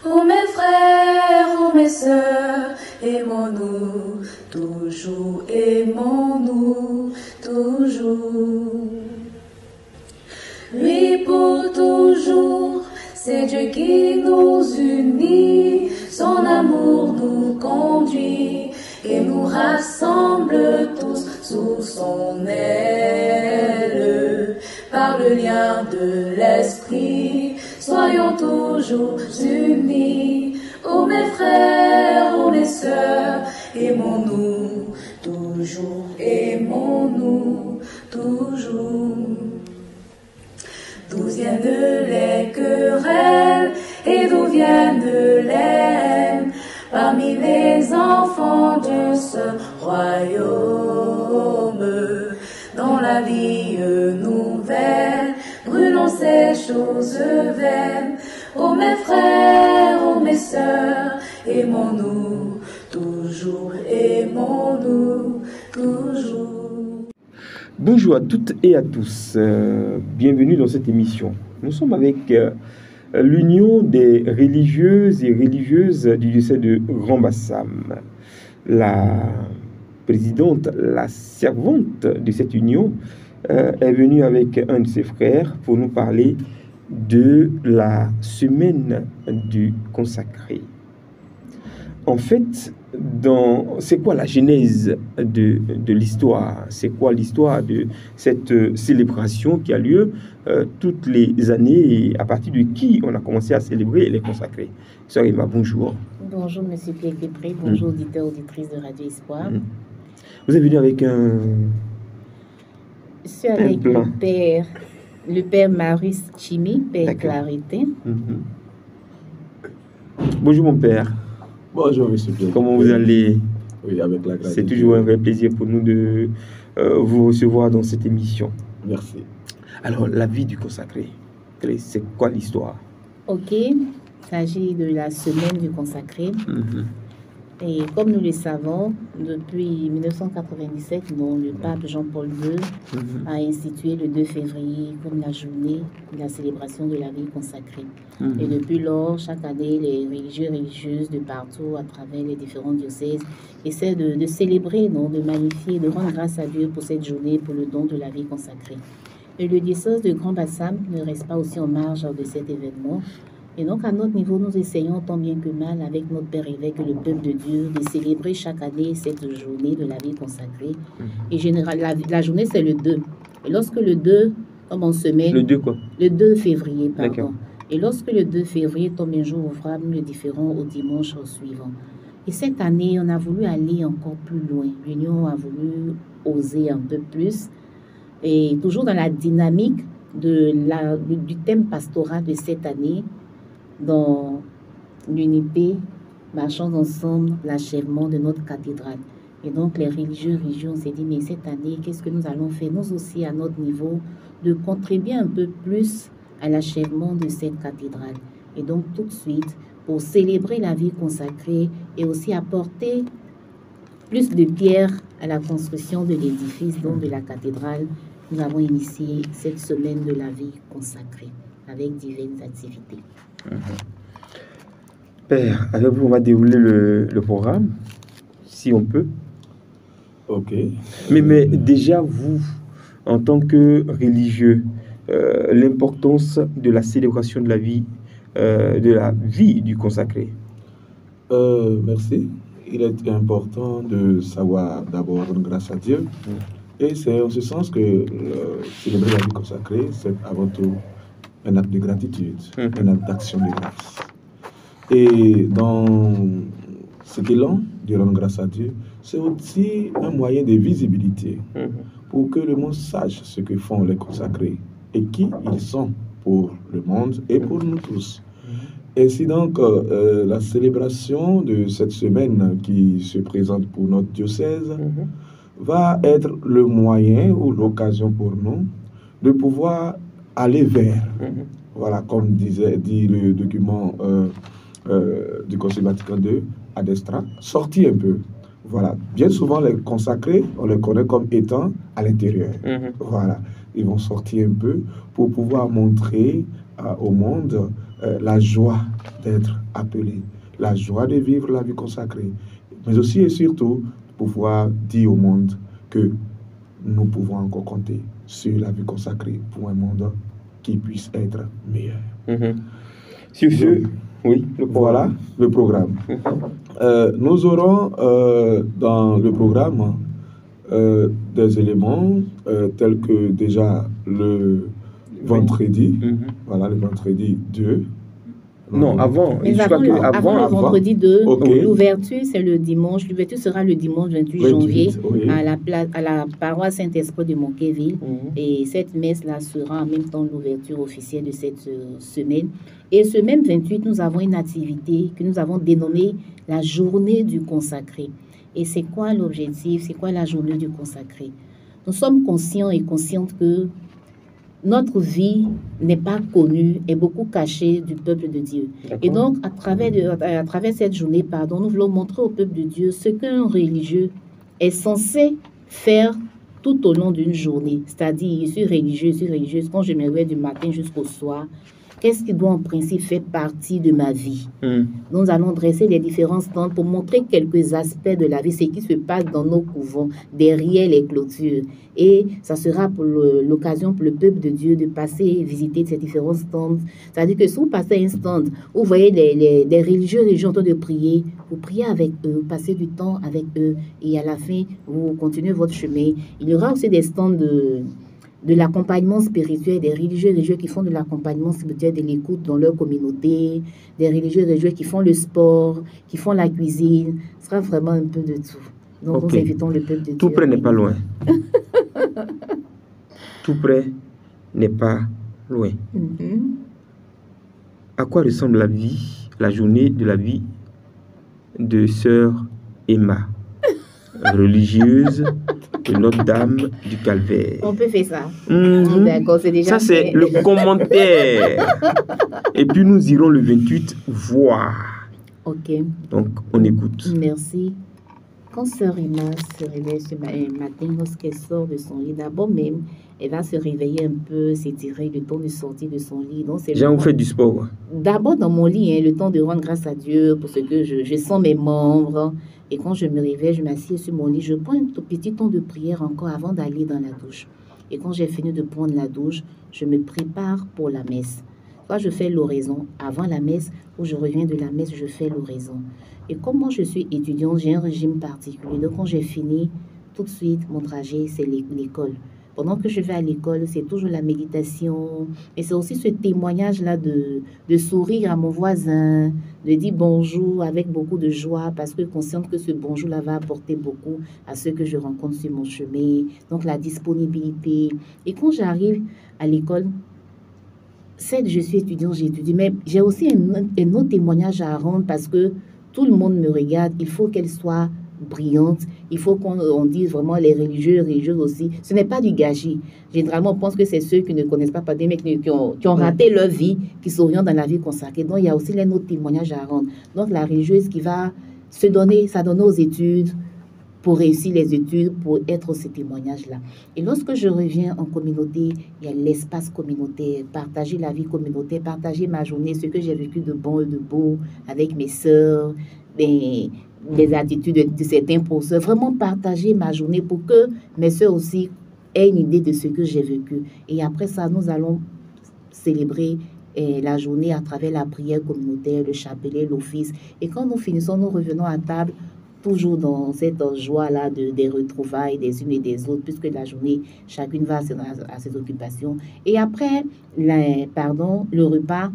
Ô mes frères, ô mes sœurs, aimons-nous, toujours aimons-nous, toujours. Lui pour toujours, c'est Dieu qui nous unit, son amour nous conduit et nous rassemble tous sous son aile. Par le lien de l'esprit, soyons toujours unis. Ô mes frères, ô mes sœurs, aimons-nous, toujours aimons-nous, toujours. D'où viennent les querelles et d'où viennent les haines parmi les enfants de ce royaume? Dans la vie nouvelle, brûlons ces choses vaines. Ô mes frères, ô mes sœurs, aimons-nous, toujours aimons-nous, toujours. Bonjour à toutes et à tous, bienvenue dans cette émission. Nous sommes avec l'Union des religieuses et religieuses du diocèse de Grand Bassam. La présidente, la servante de cette union est venue avec un de ses frères pour nous parler de la semaine du consacré. En fait, c'est quoi la genèse de l'histoire? C'est quoi l'histoire de cette célébration qui a lieu toutes les années et à partir de qui on a commencé à célébrer les consacrés? Sœur Emma, bonjour. Bonjour, monsieur Pierre Képré. Bonjour, auditeurs, auditrices de Radio Espoir. Vous êtes venu avec un... Je suis avec le père Marius Chimi, père Clarité. Bonjour, mon père. Bonjour, monsieur Pierre. Comment vous allez? Oui, avec la gratitude. C'est toujours un vrai plaisir pour nous de vous recevoir dans cette émission. Merci. Alors, la vie du consacré, c'est quoi l'histoire? Ok, il s'agit de la semaine du consacré. Et comme nous le savons, depuis 1997, le pape Jean-Paul II a institué le 2 février comme la journée de la célébration de la vie consacrée. Et depuis lors, chaque année, les religieux et religieuses de partout, à travers les différents diocèses, essaient de célébrer, de magnifier, de rendre grâce à Dieu pour cette journée, pour le don de la vie consacrée. Et le diocèse de Grand Bassam ne reste pas aussi en marge de cet événement. Et donc, à notre niveau, nous essayons tant bien que mal, avec notre Père évêque et le peuple de Dieu, de célébrer chaque année cette journée de la vie consacrée. Et généralement, la journée, c'est le 2. Et lorsque le 2 tombe en semaine... Le 2 quoi? Le 2 février, pardon. D'accord. Et lorsque le 2 février tombe un jour ouvrable, le différent au dimanche suivant. Et cette année, on a voulu aller encore plus loin. L'Union a voulu oser un peu plus. Et toujours dans la dynamique du thème pastoral de cette année, dans l'unité, marchons ensemble, l'achèvement de notre cathédrale. Et donc, les religieux, on s'est dit, mais cette année, qu'est-ce que nous allons faire, nous aussi, à notre niveau, de contribuer un peu plus à l'achèvement de cette cathédrale. Et donc, tout de suite, pour célébrer la vie consacrée et aussi apporter plus de pierres à la construction de l'édifice, donc de la cathédrale, nous avons initié cette semaine de la vie consacrée avec diverses activités. Père, avec vous, on va dérouler le programme, si on peut. Ok. Mais déjà, vous, en tant que religieux, l'importance de la célébration de la vie du consacré. Merci. Il est important de savoir d'abord rendre grâce à Dieu. Et c'est en ce sens que célébrer la vie consacrée, c'est avant tout un acte de gratitude, un acte d'action de grâce. Et dans cet élan de rendre grâce à Dieu, c'est aussi un moyen de visibilité pour que le monde sache ce que font les consacrés et qui ils sont pour le monde et pour nous tous. Ainsi donc, la célébration de cette semaine qui se présente pour notre diocèse va être le moyen ou l'occasion pour nous de pouvoir aller vers, voilà, comme dit le document du Concile Vatican II, ad extra, sortir un peu. Voilà. Bien souvent, les consacrés, on les connaît comme étant à l'intérieur. Voilà. Ils vont sortir un peu pour pouvoir montrer au monde la joie d'être appelé, la joie de vivre la vie consacrée, mais aussi et surtout pouvoir dire au monde que nous pouvons encore compter sur la vie consacrée pour un monde qui puisse être meilleur. Sur ce, oui, voilà le programme. Nous aurons dans le programme des éléments tels que déjà le vendredi, voilà le vendredi 2. Non, avant. Mais avant le vendredi 2, l'ouverture, c'est le dimanche. L'ouverture sera le dimanche 28 janvier à la paroisse Saint-Esprit de Monquéville. Et cette messe-là sera en même temps l'ouverture officielle de cette semaine. Et ce même 28, nous avons une activité que nous avons dénommée la journée du consacré. Et c'est quoi l'objectif? C'est quoi la journée du consacré? Nous sommes conscients et conscientes que notre vie n'est pas connue et beaucoup cachée du peuple de Dieu. Et donc, à travers cette journée, nous voulons montrer au peuple de Dieu ce qu'un religieux est censé faire tout au long d'une journée. C'est-à-dire, je suis religieuse, quand je me réveille du matin jusqu'au soir, qu'est-ce qui doit en principe faire partie de ma vie? Nous allons dresser les différents stands pour montrer quelques aspects de la vie, ce qui se passe dans nos couvents, derrière les clôtures. Et ça sera pour l'occasion pour le peuple de Dieu de passer et visiter ces différents stands. C'est-à-dire que si vous passez un stand, vous voyez des religieux en train de prier, vous priez avec eux, vous passez du temps avec eux, et à la fin, vous continuez votre chemin. Il y aura aussi des stands de l'accompagnement spirituel, des religieux qui font de l'accompagnement spirituel, de l'écoute dans leur communauté, des religieux qui font le sport, qui font la cuisine. Ce sera vraiment un peu de tout. Donc, nous invitons le peuple de Dieu. Tout près n'est pas loin. Tout près n'est pas loin. À quoi ressemble la journée de la vie de sœur Emma, religieuse de Notre-Dame du Calvaire? On peut faire ça. D'accord, c'est déjà ça, c'est le commentaire. Et puis, nous irons le 28 voir. Ok. Donc, on écoute. Merci. Quand sœur Emma se réveille ce matin, lorsqu'elle sort de son lit, d'abord même, elle va se réveiller un peu, s'étirer, le temps de sortir de son lit. Donc, vous faites du sport? D'abord dans mon lit, le temps de rendre grâce à Dieu pour ce que je sens mes membres. Et quand je me réveille, je m'assieds sur mon lit, je prends un tout petit temps de prière encore avant d'aller dans la douche. Et quand j'ai fini de prendre la douche, je me prépare pour la messe. Soit je fais l'oraison avant la messe, ou je reviens de la messe, je fais l'oraison. Et comme moi je suis étudiante, j'ai un régime particulier. Donc quand j'ai fini, tout de suite, mon trajet, c'est l'école. Pendant que je vais à l'école, c'est toujours la méditation. Et c'est aussi ce témoignage-là de sourire à mon voisin, de dire bonjour avec beaucoup de joie, parce que consciente que ce bonjour-là va apporter beaucoup à ceux que je rencontre sur mon chemin. Donc la disponibilité. Et quand j'arrive à l'école, certes, je suis étudiante, j'étudie, mais j'ai aussi un autre témoignage à rendre parce que tout le monde me regarde. Il faut qu'elle soit brillante. Il faut qu'on dise vraiment les religieuses aussi. Ce n'est pas du gâchis. Généralement, on pense que c'est ceux qui ne connaissent pas des mecs qui ont raté leur vie, qui s'orientent dans la vie consacrée. Donc, il y a aussi les autres témoignages à rendre. Donc, la religieuse qui va s'adonner aux études, pour réussir les études, pour être ces témoignages-là. Et lorsque je reviens en communauté, il y a l'espace communautaire, partager la vie communautaire, partager ma journée, ce que j'ai vécu de bon et de beau avec mes sœurs, des attitudes de certains professeurs, vraiment partager ma journée pour que mes sœurs aussi aient une idée de ce que j'ai vécu. Et après ça, nous allons célébrer la journée à travers la prière communautaire, le chapelet, l'office. Et quand nous finissons, nous revenons à table, toujours dans cette joie-là des retrouvailles des unes et des autres, puisque la journée, chacune va à ses occupations. Et après, le repas,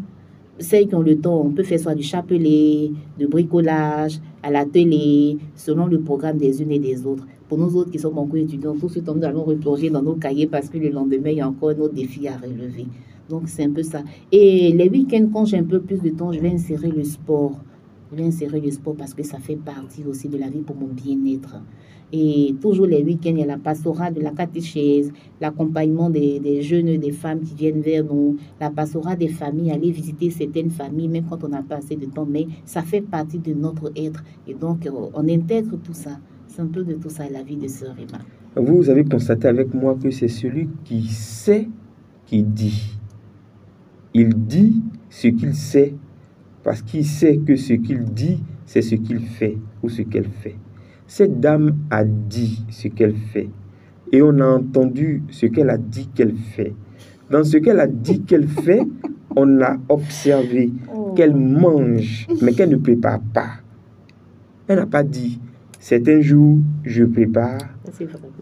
celles qui ont le temps, on peut faire soit du chapelet, de bricolage, à l'atelier, selon le programme des unes et des autres. Pour nous autres qui sommes encore étudiants, tout de suite, nous allons replonger dans nos cahiers parce que le lendemain, il y a encore un autre défi à relever. Donc, c'est un peu ça. Et les week-ends, quand j'ai un peu plus de temps, je vais insérer le sport. Parce que ça fait partie aussi de la vie pour mon bien-être. Et toujours les week-ends, il y a la pastorale de la catéchèse, l'accompagnement des jeunes et des femmes qui viennent vers nous, la pastorale des familles, aller visiter certaines familles, même quand on n'a pas assez de temps, mais ça fait partie de notre être. Et donc, on intègre tout ça. C'est un peu de tout ça, la vie de sœur Emma. Vous avez constaté avec moi que c'est celui qui sait qui dit. Il dit ce qu'il sait, parce qu'il sait que ce qu'il dit, c'est ce qu'il fait ou ce qu'elle fait. Cette dame a dit ce qu'elle fait et on a entendu ce qu'elle a dit qu'elle fait. Dans ce qu'elle a dit qu'elle fait, on a observé qu'elle mange, mais qu'elle ne prépare pas. Elle n'a pas dit, certains jours, je prépare,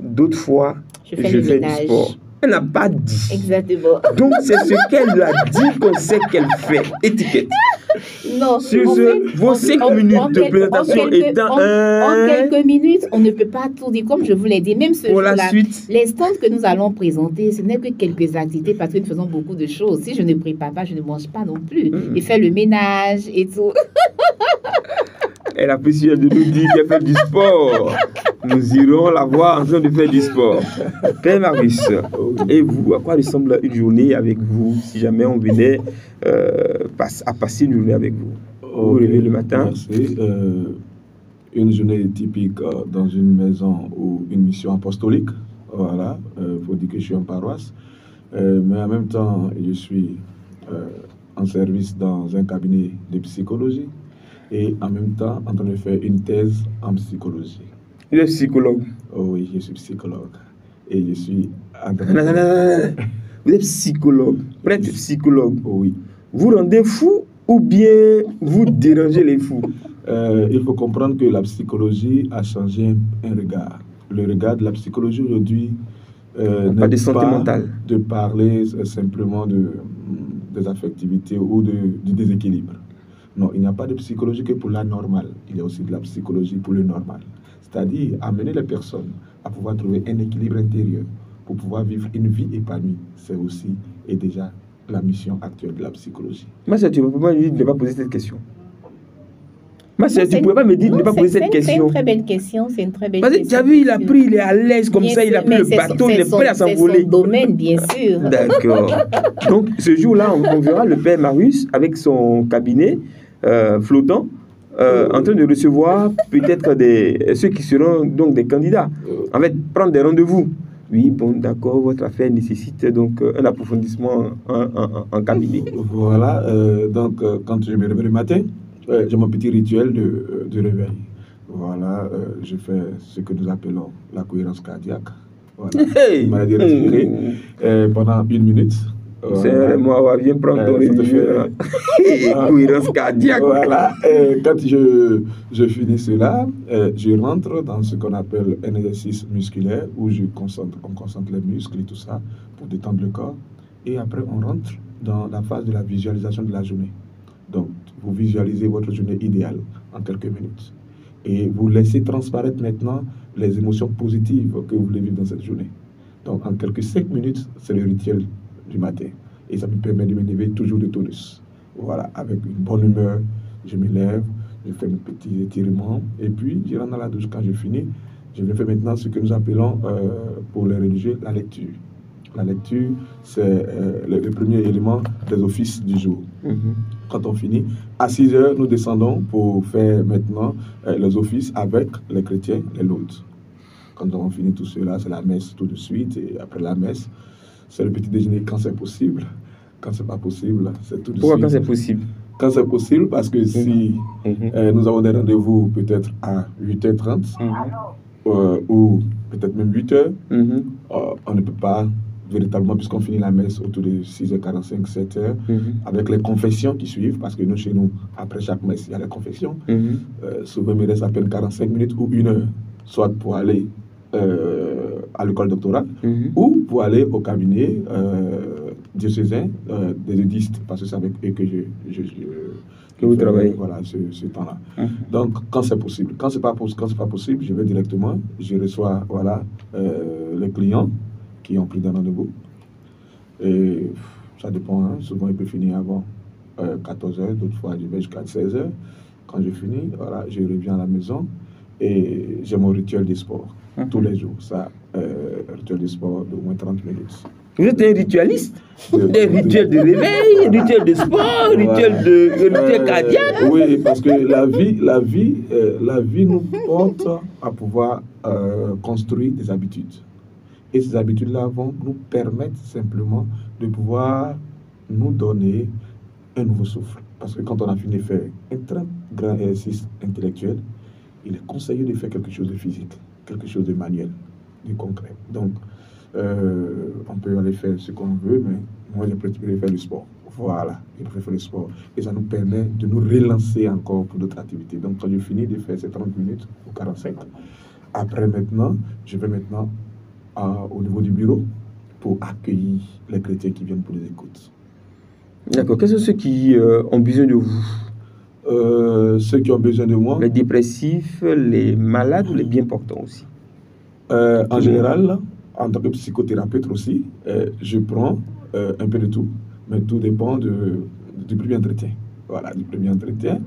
d'autres fois, je fais du sport. Elle n'a pas dit. Exactement. Donc, c'est ce qu'elle a dit qu'on sait qu'elle fait. Étiquette. Non, sur vos 5 minutes de présentation étant en quelques minutes, on ne peut pas tout dire. Comme je vous l'ai dit, même ce pour la jour-là, suite, les stands que nous allons présenter, ce n'est que quelques activités parce que nous faisons beaucoup de choses. Si je ne prépare pas, je ne mange pas non plus. Et faire le ménage et tout. Elle a précisé de nous dire qu'elle fait du sport. Nous irons la voir en train de faire du sport. Père Marius, et vous, à quoi ressemble une journée avec vous si jamais on venait à passer une journée avec vous? Vous vous levez le matin. Merci. Une journée typique dans une maison ou une mission apostolique. Voilà, il faut dire que je suis en paroisse. Mais en même temps, je suis en service dans un cabinet de psychologie. Et en même temps, en train de faire une thèse en psychologie. Vous êtes psychologue? Oh oui, je suis psychologue. Et je suis... Vous êtes psychologue. Vous êtes psychologue. Oh oui. Vous rendez fou ou bien vous dérangez les fous? Il faut comprendre que la psychologie a changé un regard. Le regard de la psychologie aujourd'hui pas de santé mentale. De parler simplement des affectivités ou du déséquilibre. Non, il n'y a pas de psychologie que pour la normale. Il y a aussi de la psychologie pour le normal. C'est-à-dire amener les personnes à pouvoir trouver un équilibre intérieur pour pouvoir vivre une vie épanouie. C'est aussi et déjà la mission actuelle de la psychologie. Moi, tu ne peux pas me dire de ne pas poser cette question. Moi, tu ne pouvais pas me dire de ne pas poser cette question. C'est une très belle question. C'est une très belle question. Parce que tu as vu, il a pris, il est à l'aise comme ça, il a pris le bateau, il est prêt à s'envoler. C'est son domaine, bien sûr. D'accord. Donc, ce jour-là, on verra le père Marius avec son cabinet flottant, en train de recevoir peut-être ceux qui seront donc des candidats. En fait, prendre des rendez-vous. Oui, bon, d'accord, votre affaire nécessite donc un approfondissement en cabinet. Voilà, donc quand je me réveille le matin, j'ai mon petit rituel de réveil. Voilà, je fais ce que nous appelons la cohérence cardiaque. Voilà, une maladie respirée pendant 1 minute. C'est moi, viens prendre ton religieux. Cohérence cardiaque. Voilà. Quand je finis cela, je rentre dans ce qu'on appelle un exercice musculaire où on concentre les muscles et tout ça pour détendre le corps. Et après, on rentre dans la phase de la visualisation de la journée. Donc, vous visualisez votre journée idéale en quelques minutes. Et vous laissez transparaître maintenant les émotions positives que vous voulez vivre dans cette journée. Donc, en quelques 5 minutes, c'est le rituel du matin. Et ça me permet de me lever toujours de tonus. Voilà, avec une bonne humeur, je me lève, je fais mes petits étirements, et puis je rentre dans la douche. Quand j'ai fini, je vais faire maintenant ce que nous appelons, pour les religieux, la lecture. La lecture, c'est le premier élément des offices du jour. Quand on finit, à 6 heures, nous descendons pour faire maintenant les offices avec les chrétiens, les laudes. Quand on finit tout cela, c'est la messe tout de suite, et après la messe, c'est le petit déjeuner quand c'est possible. Quand c'est pas possible, c'est tout de suite. Pourquoi quand c'est possible? Quand c'est possible, parce que si nous avons des rendez-vous peut-être à 8h30 ou peut-être même 8h, on ne peut pas véritablement, puisqu'on finit la messe autour de 6h45, 7h, avec les confessions qui suivent, parce que nous, chez nous, après chaque messe, il y a les confessions. Souvent, il me reste à peine 45 minutes ou 1 heure, soit pour aller à l'école doctorale ou pour aller au cabinet diocésain des édistes, parce que c'est avec eux que vous travaillez. Voilà, ce temps-là. Donc, quand c'est possible. Quand c'est pas possible, je vais directement, je reçois les clients qui ont pris des rendez-vous. Et ça dépend, hein. Souvent il peut finir avant 14h, d'autres fois je vais jusqu'à 16h. Quand je finis, voilà, je reviens à la maison et j'ai mon rituel de sport tous les jours. Ça, rituel de sport d'au moins 30 minutes. Vous êtes un ritualiste? Des rituels de réveil, rituel de sport, rituel cardiaque? Oui, parce que la vie nous porte à pouvoir construire des habitudes. Et ces habitudes-là vont nous permettre simplement de pouvoir nous donner un nouveau souffle. Parce que quand on a fini de faire un très grand exercice intellectuel, il est conseillé de faire quelque chose de physique, quelque chose de manuel, de concret. Donc, on peut aller faire ce qu'on veut, mais moi, j'ai préféré faire du sport. Voilà, je préfère le sport. Et ça nous permet de nous relancer encore pour d'autres activités. Donc, quand je finis de faire ces 30 minutes ou 45, après maintenant, je vais maintenant au niveau du bureau pour accueillir les chrétiens qui viennent pour les écoutes. D'accord. Quels sont ceux qui ont besoin de vous? Ceux qui ont besoin de moi. Les dépressifs, les malades ou les bien portants aussi? En général, en tant que psychothérapeute aussi, je prends un peu de tout. Mais tout dépend du premier entretien. Voilà, du premier entretien.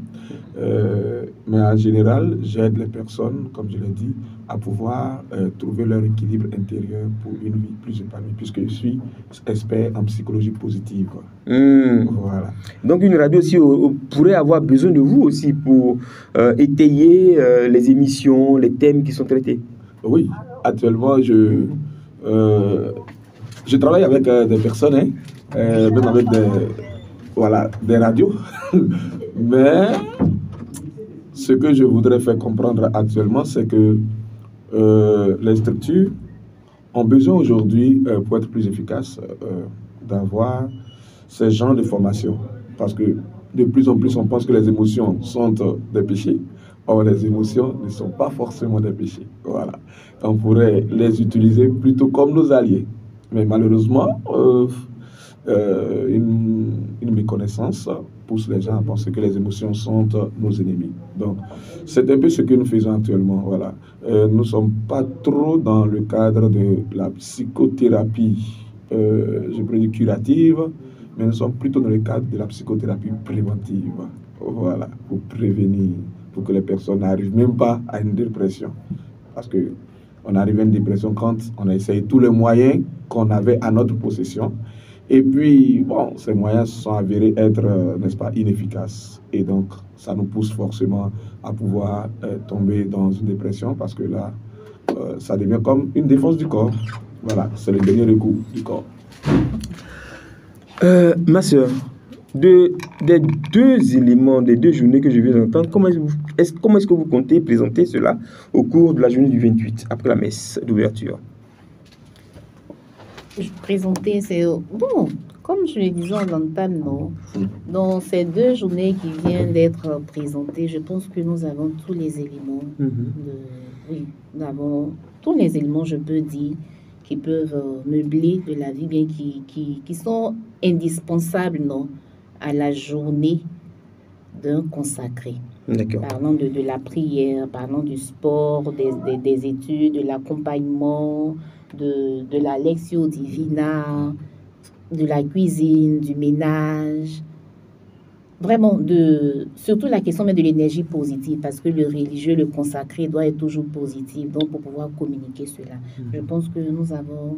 Mais en général, j'aide les personnes, comme je l'ai dit, à pouvoir trouver leur équilibre intérieur pour une vie plus épanouie, puisque je suis expert en psychologie positive. Voilà. Donc une radio aussi pourrait avoir besoin de vous aussi pour étayer les émissions, les thèmes qui sont traités. Oui, actuellement, je travaille avec des personnes, même avec des radios. Mais ce que je voudrais faire comprendre actuellement, c'est que les structures ont besoin aujourd'hui, pour être plus efficaces, d'avoir ces genres de formation. Parce que de plus en plus, on pense que les émotions sont des péchés. Or, les émotions ne sont pas forcément des péchés. Voilà. On pourrait les utiliser plutôt comme nos alliés. Mais malheureusement, une méconnaissance pousse les gens à penser que les émotions sont nos ennemis. Donc, c'est un peu ce que nous faisons actuellement. Voilà. Nous ne sommes pas trop dans le cadre de la psychothérapie, je pourrais dire curative, mais nous sommes plutôt dans le cadre de la psychothérapie préventive. Voilà, pour prévenir, pour que les personnes n'arrivent même pas à une dépression. Parce qu'on arrive à une dépression quand on a essayé tous les moyens qu'on avait à notre possession. Et puis, bon, ces moyens sont avérés être, n'est-ce pas, inefficaces. Et donc, ça nous pousse forcément à pouvoir tomber dans une dépression parce que là, ça devient comme une défense du corps. Voilà, c'est le dernier recours du corps. Ma soeur, des deux éléments, des deux journées que je viens d'entendre, comment est-ce que vous comptez présenter cela au cours de la journée du 28, après la messe d'ouverture? Présenter, c'est bon, comme je le disais en entame, non. Dans ces deux journées qui viennent d'être présentées, je pense que nous avons tous les éléments. Oui, nous avons tous les éléments, je peux dire, qui peuvent meubler de la vie, bien qui sont indispensables, non, à la journée d'un consacré. Parlant de la prière, parlant du sport, des études, de l'accompagnement, de la lectio divina, de la cuisine, du ménage. Vraiment, surtout la question même de l'énergie positive, parce que le religieux, le consacré doit être toujours positif, donc pour pouvoir communiquer cela. Je pense que nous avons,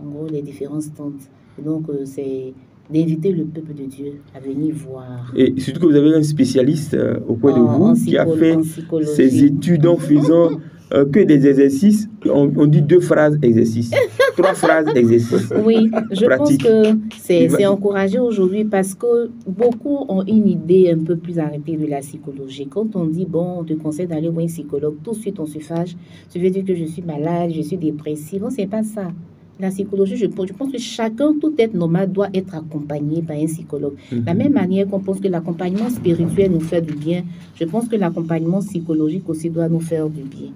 en gros, les différentes tentes. Donc, c'est d'inviter le peuple de Dieu à venir voir. Et surtout que vous avez un spécialiste auprès de vous qui a fait ses études en faisant que des exercices. On dit 2 phrases exercices, 3 phrases exercices. Oui, je pense que c'est encouragé aujourd'hui parce que beaucoup ont une idée un peu plus arrêtée de la psychologie. Quand on dit, bon, on te conseille d'aller voir un psychologue, tout de suite on se fâche. Tu veux dire que je suis malade, je suis dépressive. Non, c'est pas ça. La psychologie, je pense que chacun, tout être normal, doit être accompagné par un psychologue. De la même manière qu'on pense que l'accompagnement spirituel nous fait du bien, je pense que l'accompagnement psychologique aussi doit nous faire du bien.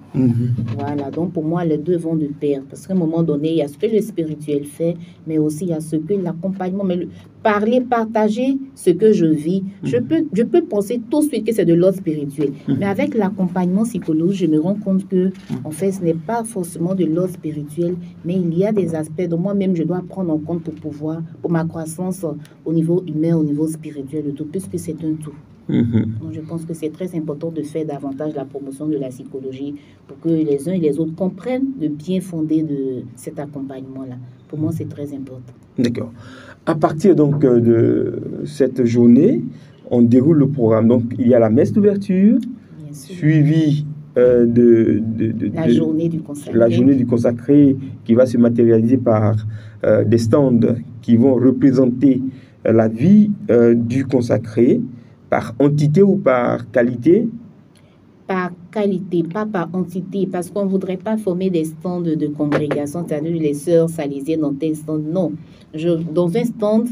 Voilà, donc pour moi, les deux vont de pair. Parce qu'à un moment donné, il y a ce que le spirituel fait, mais aussi il y a ce que l'accompagnement, parler, partager ce que je vis. Je peux penser tout de suite que c'est de l'ordre spirituel. Mais avec l'accompagnement psychologique, je me rends compte que, en fait, ce n'est pas forcément de l'ordre spirituel, mais il y a des aspects dont moi-même je dois prendre en compte pour ma croissance au niveau humain, au niveau spirituel, de tout, puisque c'est un tout. Donc je pense que c'est très important de faire davantage la promotion de la psychologie pour que les uns et les autres comprennent le bien fondé de cet accompagnement-là. Pour moi, c'est très important. D'accord. À partir donc de cette journée, on déroule le programme. Donc il y a la messe d'ouverture, suivie la journée du consacré qui va se matérialiser par des stands qui vont représenter la vie du consacré par entité ou par qualité? Par qualité, pas par entité, parce qu'on ne voudrait pas former des stands de congrégation, c'est-à-dire les sœurs salésiennes dans tel stand. Non. Dans un stand,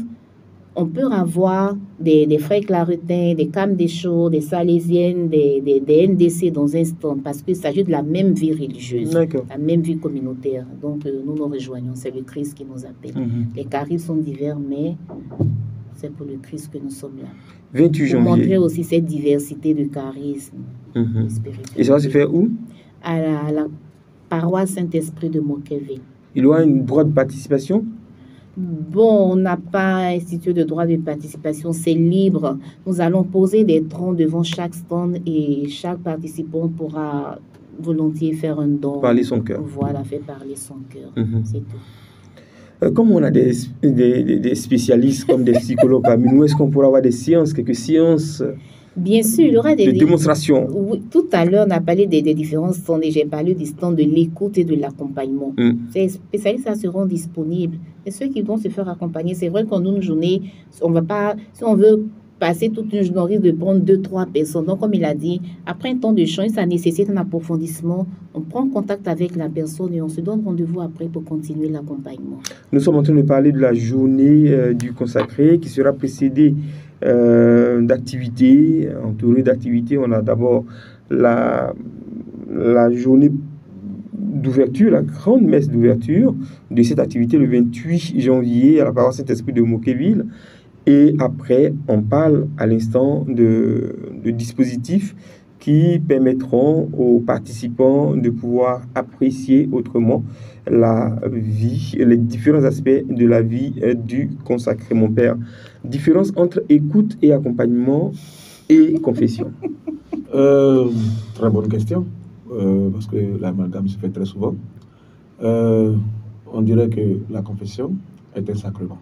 on peut avoir des frères claretins, des Cam des Chauds, des salésiennes, des NDC dans un stand, parce qu'il s'agit de la même vie religieuse, la même vie communautaire. Donc, nous nous rejoignons. C'est le Christ qui nous appelle. Les charismes sont divers, mais c'est pour le Christ que nous sommes là. 28 janvier. Pour montrer aussi cette diversité de charisme. Et ça va se faire où? À la paroisse Saint-Esprit de Mokévé. Il y aura un droit de participation? Bon, on n'a pas institué de droit de participation, c'est libre. Nous allons poser des troncs devant chaque stand et chaque participant pourra volontiers faire un don. Parler son cœur. Voilà, faire parler son cœur. C'est tout. Comme on a des spécialistes comme des psychologues parmi nous, est-ce qu'on pourra avoir des séances, quelques séances? Bien sûr, il y aura des démonstrations. Oui, tout à l'heure, on a parlé des différents stands et j'ai parlé du stand de l'écoute et de l'accompagnement. Ces spécialistes seront disponibles. Et ceux qui vont se faire accompagner, c'est vrai qu'en une journée, on va pas, si on veut passer toute une journée, on risque de prendre 2-3 personnes. Donc, comme il a dit, après un temps de change, ça nécessite un approfondissement. On prend contact avec la personne et on se donne rendez-vous après pour continuer l'accompagnement. Nous sommes en train de parler de la journée du consacré qui sera précédée d'activités, entourée d'activités. On a d'abord la journée d'ouverture, la grande messe d'ouverture de cette activité le 28 janvier à la paroisse Saint-Esprit de Mokéville. Et après, on parle à l'instant de dispositifs qui permettront aux participants de pouvoir apprécier autrement la vie, les différents aspects de la vie du consacré. Mon père, différence entre écoute et accompagnement et confession? Très bonne question, parce que l'amalgame se fait très souvent. On dirait que la confession est un sacrement.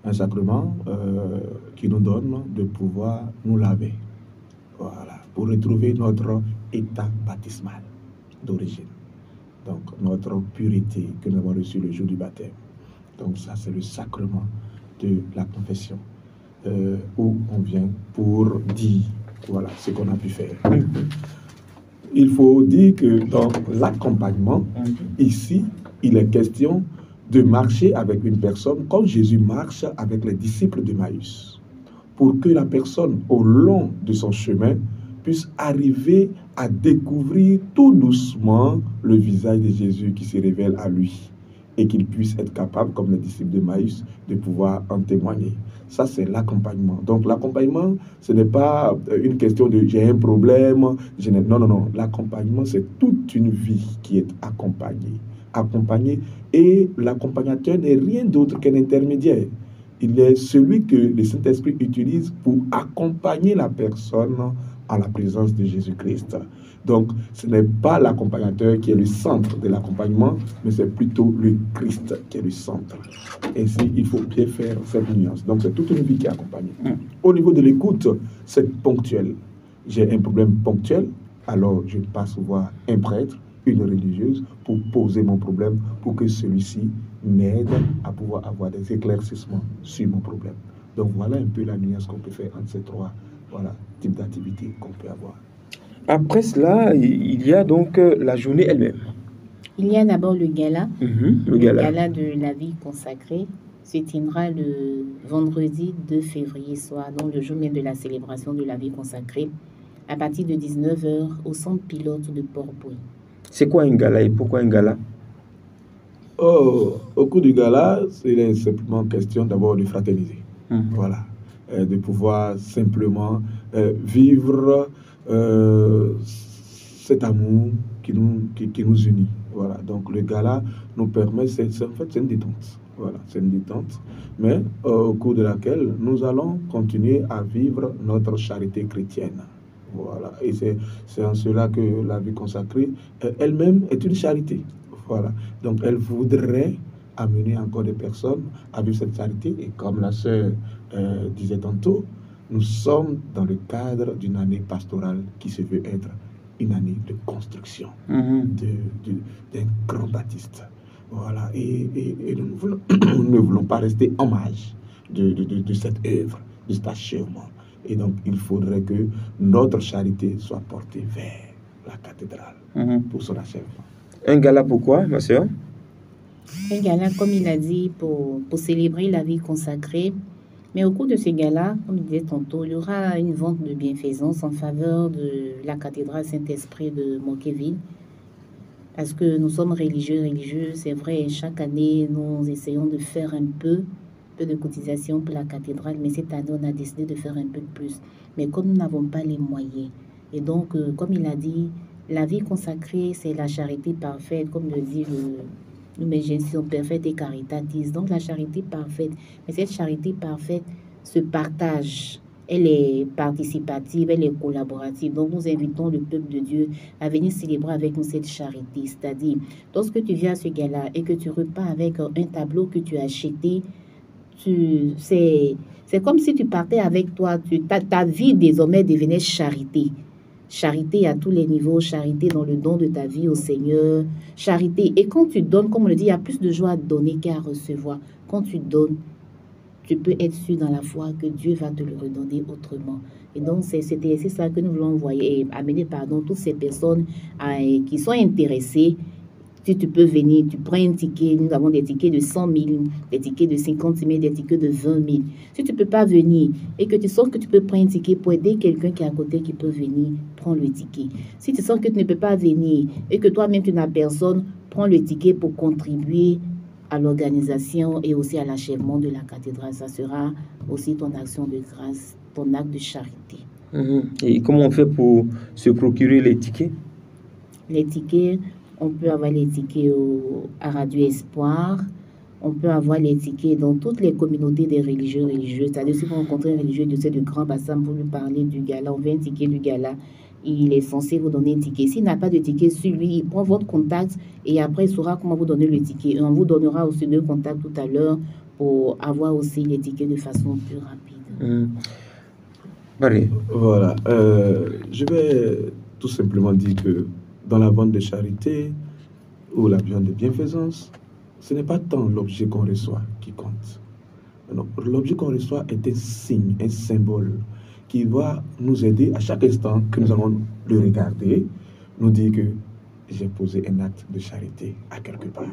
Un sacrement qui nous donne de pouvoir nous laver, voilà, pour retrouver notre état baptismal d'origine. Donc, notre pureté que nous avons reçue le jour du baptême. Donc, ça, c'est le sacrement de la confession, où on vient pour dire, voilà, ce qu'on a pu faire. Il faut dire que dans l'accompagnement, ici, il est question de marcher avec une personne comme Jésus marche avec les disciples d'Emmaüs, pour que la personne, au long de son chemin, puisse arriver à découvrir tout doucement le visage de Jésus qui se révèle à lui et qu'il puisse être capable, comme les disciples d'Emmaüs, de pouvoir en témoigner. Ça, c'est l'accompagnement. Donc, l'accompagnement, ce n'est pas une question de « j'ai un problème ». Non, non, non. L'accompagnement, c'est toute une vie qui est accompagnée. Et l'accompagnateur n'est rien d'autre qu'un intermédiaire. Il est celui que le Saint-Esprit utilise pour accompagner la personne à la présence de Jésus-Christ. Donc, ce n'est pas l'accompagnateur qui est le centre de l'accompagnement, mais c'est plutôt le Christ qui est le centre. Ainsi, il faut bien faire cette nuance. Donc, c'est toute une vie qui est accompagnée. Au niveau de l'écoute, c'est ponctuel. J'ai un problème ponctuel, alors je passe voir un prêtre, une religieuse, pour poser mon problème, pour que celui-ci m'aide à pouvoir avoir des éclaircissements sur mon problème. Donc, voilà un peu la nuance qu'on peut faire entre ces trois types d'activités qu'on peut avoir. Après cela, il y a donc la journée elle-même. Il y a d'abord le gala. Le gala de la vie consacrée se tiendra le vendredi 2 février soir, donc le jour même de la célébration de la vie consacrée, à partir de 19h au centre pilote de Port-Bouin. C'est quoi un gala et pourquoi un gala? Au cours du gala, il est simplement question d'abord de fraterniser. Voilà. De pouvoir simplement vivre cet amour qui nous unit. Voilà. Donc le gala nous permet, c'est une détente. Voilà, c'est une détente, mais au cours de laquelle nous allons continuer à vivre notre charité chrétienne. Voilà, et c'est en cela que la vie consacrée elle-même est une charité. Voilà, donc elle voudrait amener encore des personnes à vivre cette charité, et comme la sœur disait tantôt, nous sommes dans le cadre d'une année pastorale qui se veut être une année de construction d'un grand baptiste. Voilà, et nous ne voulons pas rester en marge. de cette œuvre, de cet achèvement. Et donc, il faudrait que notre charité soit portée vers la cathédrale pour son achèvement. Un gala pourquoi, ma soeur? Un gala, comme il a dit, pour célébrer la vie consacrée. Mais au cours de ce gala, comme il disait tantôt, il y aura une vente de bienfaisance en faveur de la cathédrale Saint-Esprit de Moqueville. Parce que nous sommes religieux, c'est vrai, chaque année, nous essayons de faire un peu de cotisation pour la cathédrale, mais cette année, on a décidé de faire un peu plus. Mais comme nous n'avons pas les moyens, et donc, comme il a dit, la vie consacrée, c'est la charité parfaite, comme le dit nous, mes gestions parfaites et caritatis. Donc, la charité parfaite, mais cette charité parfaite se partage. Elle est participative, elle est collaborative. Donc, nous invitons le peuple de Dieu à venir célébrer avec nous cette charité. C'est-à-dire, lorsque tu viens à ce gala et que tu repars avec un tableau que tu as acheté, c'est comme si tu partais avec toi. Ta vie désormais devenait charité. Charité à tous les niveaux, charité dans le don de ta vie au Seigneur, charité. Et quand tu donnes, comme on le dit, il y a plus de joie à donner qu'à recevoir. Quand tu donnes, tu peux être sûr dans la foi que Dieu va te le redonner autrement. Et donc, c'est ça que nous voulons envoyer et amener, toutes ces personnes qui sont intéressées. Si tu peux venir, tu prends un ticket. Nous avons des tickets de 100 000, des tickets de 50 000, des tickets de 20 000. Si tu ne peux pas venir et que tu sens que tu peux prendre un ticket pour aider quelqu'un qui est à côté qui peut venir, prends le ticket. Si tu sens que tu ne peux pas venir et que toi-même tu n'as personne, prends le ticket pour contribuer à l'organisation et aussi à l'achèvement de la cathédrale. Ça sera aussi ton action de grâce, ton acte de charité. Et comment on fait pour se procurer les tickets? Les tickets, on peut avoir les tickets à Radio Espoir, on peut avoir les tickets dans toutes les communautés des religieux. C'est-à-dire, si vous rencontrez un religieux de Grand Bassam pour lui parler du gala, on veut un ticket du gala, il est censé vous donner un ticket. S'il n'a pas de ticket sur lui, il prend votre contact et après, il saura comment vous donner le ticket. Et on vous donnera aussi 2 contacts tout à l'heure pour avoir aussi les tickets de façon plus rapide. Voilà. Je vais tout simplement dire que dans la vente de charité ou la vente de bienfaisance, ce n'est pas tant l'objet qu'on reçoit qui compte. Non, l'objet qu'on reçoit est un signe, un symbole qui va nous aider à chaque instant que nous allons le regarder, nous dire que j'ai posé un acte de charité à quelque part.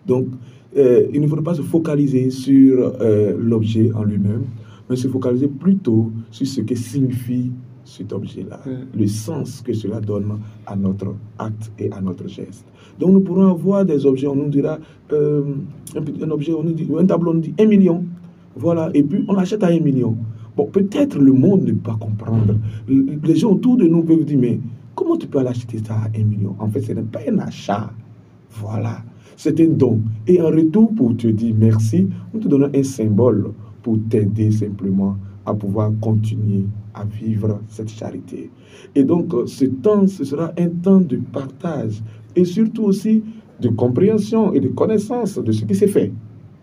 Donc, il ne faudrait pas se focaliser sur l'objet en lui-même, mais se focaliser plutôt sur ce que signifie cet objet-là, le sens que cela donne à notre acte et à notre geste. Donc nous pourrons avoir des objets, on nous dira, un objet, on nous dit, un tableau, on nous dit 1 million, voilà, et puis on l'achète à 1 million. Bon, peut-être le monde ne peut pas comprendre. Les gens autour de nous peuvent dire, mais comment tu peux l'acheter ça à 1 million? En fait, ce n'est pas un achat, voilà, c'est un don. Et en retour, pour te dire merci, nous te donnons un symbole pour t'aider simplement à pouvoir continuer à vivre cette charité. Et donc, ce temps, ce sera un temps de partage et surtout aussi de compréhension et de connaissance de ce qui s'est fait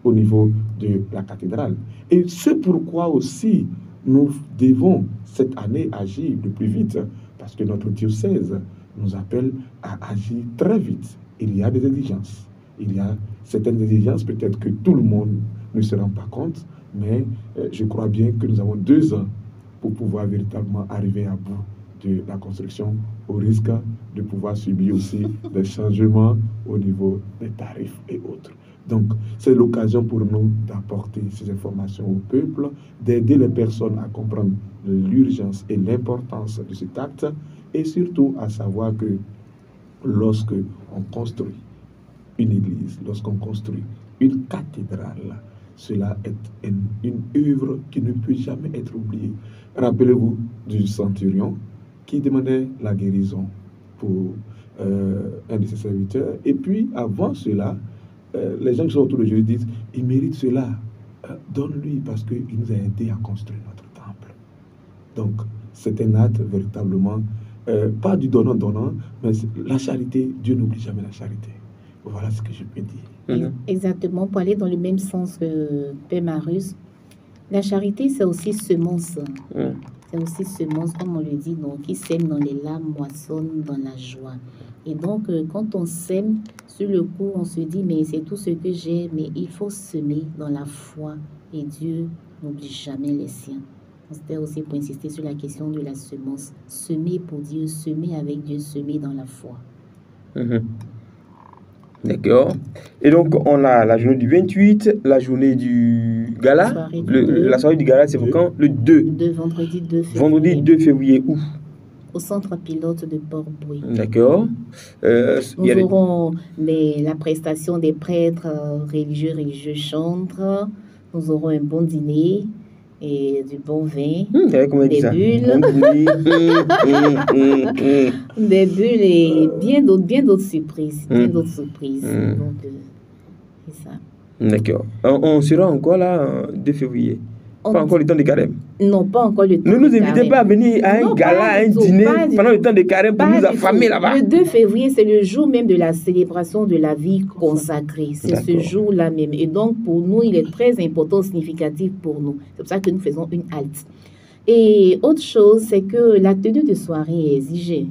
au niveau de la cathédrale. Et c'est pourquoi aussi nous devons cette année agir le plus vite, parce que notre diocèse nous appelle à agir très vite. Il y a des exigences. Il y a certaines exigences, peut-être que tout le monde ne se rend pas compte, mais je crois bien que nous avons 2 ans pour pouvoir véritablement arriver à bout de la construction, au risque de pouvoir subir aussi des changements au niveau des tarifs et autres. Donc, c'est l'occasion pour nous d'apporter ces informations au peuple, d'aider les personnes à comprendre l'urgence et l'importance de cet acte, et surtout à savoir que lorsque on construit une église, lorsqu'on construit une cathédrale, cela est une œuvre qui ne peut jamais être oubliée. Rappelez-vous du centurion qui demandait la guérison pour un de ses serviteurs. Et puis, avant cela, les gens qui sont autour de Jésus disent, il mérite cela, donne-lui parce qu'il nous a aidé à construire notre temple. Donc, c'est un acte véritablement, pas du donnant-donnant, mais la charité, Dieu n'oublie jamais la charité. Voilà ce que je peux dire. Exactement, pour aller dans le même sens que Père Marius, la charité, c'est aussi semence. C'est aussi semence, comme on le dit, donc, qui sème dans les larmes, moissonne dans la joie. Et donc, quand on sème, sur le coup, on se dit, mais c'est tout ce que j'ai, mais il faut semer dans la foi. Et Dieu n'oublie jamais les siens. C'était aussi pour insister sur la question de la semence. Semer pour Dieu, semer avec Dieu, semer dans la foi. D'accord. Et donc, on a la journée du 28, la journée du gala. La soirée du gala, c'est pour quand? Le 2. Vendredi 2 février. Vendredi 2 février, où? Au centre pilote de Port-Bouilly. D'accord. Nous aurons la prestation des prêtres religieux chantres. Nous aurons un bon dîner et du bon vin, des bulles. Des bulles et bien d'autres surprises. Donc, c'est ça. D'accord. On sera encore là, 2 février. Pas encore le temps de carême. Non, pas encore le temps. Ne nous invitez pas à venir à un gala, à un dîner pendant le temps de carême pour nous affamer là-bas. Le 2 février, c'est le jour même de la célébration de la vie consacrée. C'est ce jour-là même. Et donc, pour nous, il est très important, significatif pour nous. C'est pour ça que nous faisons une halte. Et autre chose, c'est que la tenue de soirée est exigée.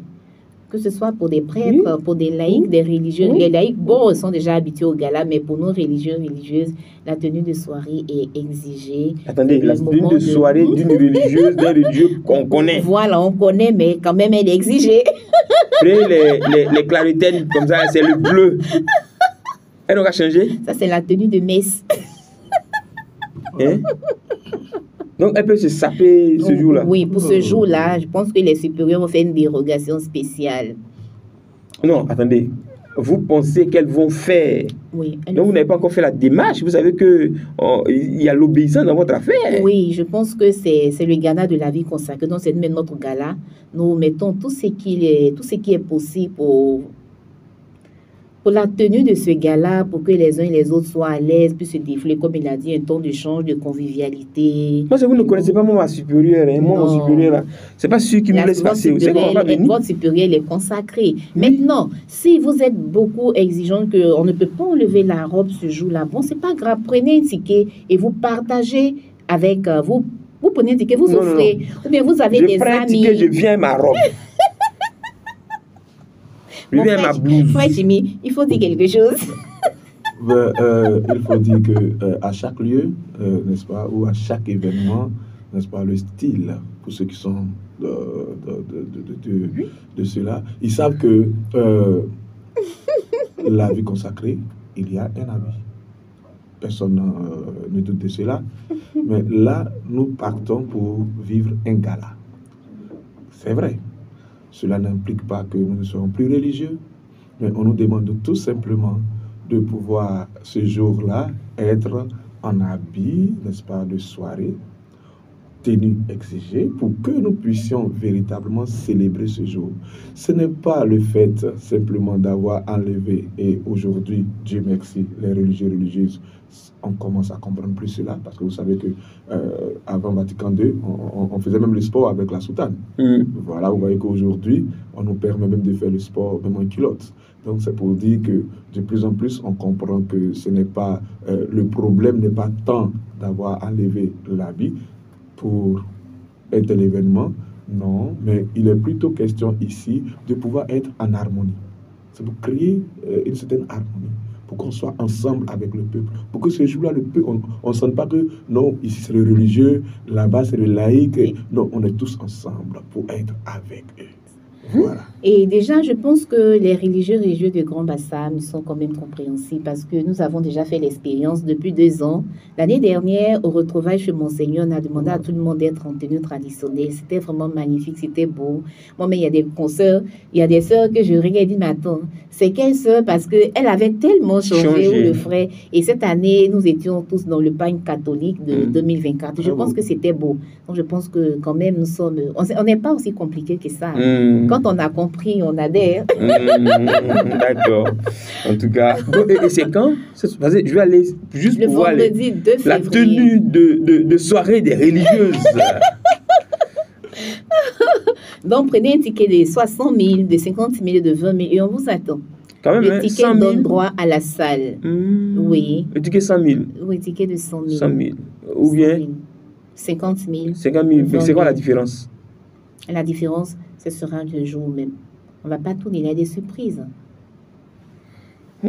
Que ce soit pour des prêtres, pour des laïcs, des religieux. Les laïcs, sont déjà habitués au gala, mais pour nous, religieux, religieuses, la tenue de soirée est exigée. Attendez, la tenue de soirée d'une religieuse, d'un religieux qu'on connaît. Voilà, on connaît, mais quand même, elle est exigée. Prenez les claritaines, comme ça, c'est le bleu. Elle aura changé? Ça, c'est la tenue de messe. Donc, elle peut se saper ce jour-là? Oui, pour ce jour-là, je pense que les supérieurs vont faire une dérogation spéciale. Non, attendez. Vous pensez qu'elles vont faire? Oui. Donc, vous n'avez pas encore fait la démarche. Vous savez qu'il y a l'obéissance dans votre affaire. Oui, je pense que c'est le gala de la vie consacrée. Donc, c'est notre gala. Nous mettons tout ce qui est possible pour la tenue de ce gala, pour que les uns et les autres soient à l'aise, puissent se défouler, comme il a dit, un temps d'échange, de convivialité. Moi, vous ne connaissez pas ma supérieure. Moi, mon supérieur, là, c'est pas celui qui nous laisse passer. Votre supérieur est consacré. Oui. Maintenant, si vous êtes beaucoup exigeant qu'on ne peut pas enlever la robe ce jour-là, bon, c'est pas grave. Prenez un ticket et vous partagez avec vous. Vous prenez un ticket, vous offrez. Ou bien vous avez des amis. Je prends un ticket, je viens ma robe. Frère Jimmy, il faut dire quelque chose. Il faut dire qu'à chaque lieu, n'est-ce pas, ou à chaque événement, n'est-ce pas, le style, pour ceux qui sont de cela, ils savent que la vie consacrée, il y a un habit. Personne ne doute de cela. Mais là, nous partons pour vivre un gala. C'est vrai. Cela n'implique pas que nous ne serons plus religieux, mais on nous demande tout simplement de pouvoir, ce jour-là, être en habit, n'est-ce pas, de soirée, tenue exigée, pour que nous puissions véritablement célébrer ce jour. Ce n'est pas le fait simplement d'avoir enlevé, et aujourd'hui, Dieu merci, les religieux et religieuses, on commence à comprendre plus cela, parce que vous savez que avant Vatican II, on faisait même le sport avec la soutane. Voilà, vous voyez qu'aujourd'hui, on nous permet même de faire le sport même en culotte. Donc c'est pour dire que de plus en plus, on comprend que ce n'est pas le problème n'est pas tant d'avoir enlevé l'habit pour être l'événement, non, mais il est plutôt question ici de pouvoir être en harmonie. C'est pour créer une certaine harmonie, pour qu'on soit ensemble avec le peuple, pour que ce jour-là, le peuple, on ne sente pas que non, ici c'est le religieux, là-bas c'est le laïque. Oui. Non, on est tous ensemble pour être avec eux. Voilà. Et déjà, je pense que les religieux de Grand Bassam sont quand même compréhensibles parce que nous avons déjà fait l'expérience depuis 2 ans. L'année dernière, au retrouvailles chez Monseigneur, on a demandé à tout le monde d'être en tenue traditionnelle. C'était vraiment magnifique, c'était beau. Moi, mais il y a des consoeurs, il y a des sœurs que je regarde et dis, mais attends, c'est quelle sœur? Parce qu'elle avait tellement changé, ou le frère. Et cette année, nous étions tous dans le pagne catholique de 2024. Je pense que c'était beau. Donc, je pense que quand même, nous sommes... On n'est pas aussi compliqué que ça. Quand on a compris, on adhère. D'accord. En tout cas, et c'est quand? Je vais aller juste le pour voir vendredi 2 février. La tenue de soirée des religieuses. Donc, prenez un ticket de 60 000, de 50 000, de 20 000 et on vous attend. Quand même, le ticket donne droit à la salle. Oui. Le ticket 100 000. Oui, ticket de 100 000. 100 000. Ou bien 50 000. 50 000. Mais c'est quoi la différence? La différence, ce sera le jour même. On ne va pas tourner, il y a des surprises.